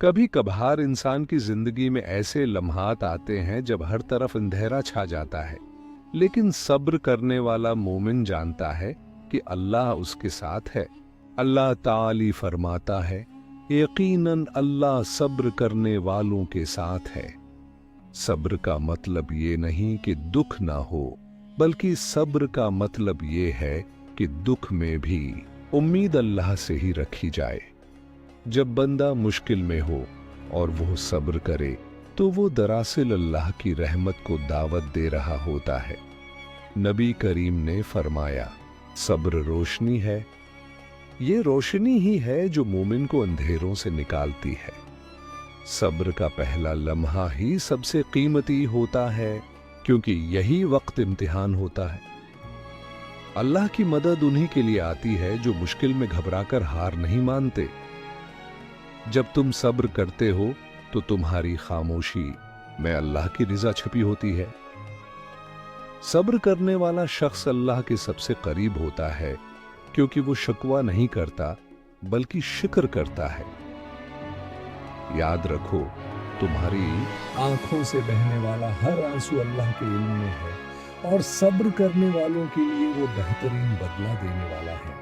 कभी कभार इंसान की जिंदगी में ऐसे लम्हात आते हैं जब हर तरफ अंधेरा छा जाता है, लेकिन सब्र करने वाला मोमिन जानता है कि अल्लाह उसके साथ है। अल्लाह ताली फरमाता है, यकीनन अल्लाह सब्र करने वालों के साथ है। सब्र का मतलब ये नहीं कि दुख ना हो, बल्कि सब्र का मतलब ये है कि दुख में भी उम्मीद अल्लाह से ही रखी जाए। जब बंदा मुश्किल में हो और वो सब्र करे तो वो दरअसल अल्लाह की रहमत को दावत दे रहा होता है। नबी करीम ने फरमाया, सब्र रोशनी है। ये रोशनी ही है जो मोमिन को अंधेरों से निकालती है। सब्र का पहला लम्हा ही सबसे कीमती होता है, क्योंकि यही वक्त इम्तिहान होता है। अल्लाह की मदद उन्हीं के लिए आती है जो मुश्किल में घबराकर हार नहीं मानते। जब तुम सब्र करते हो तो तुम्हारी खामोशी में अल्लाह की रिज़ा छुपी होती है। सब्र करने वाला शख्स अल्लाह के सबसे करीब होता है, क्योंकि वो शिकवा नहीं करता बल्कि शुक्र करता है। याद रखो, तुम्हारी आंखों से बहने वाला हर आंसू अल्लाह के इल्म में है, और सब्र करने वालों के लिए वो बेहतरीन बदला देने वाला है।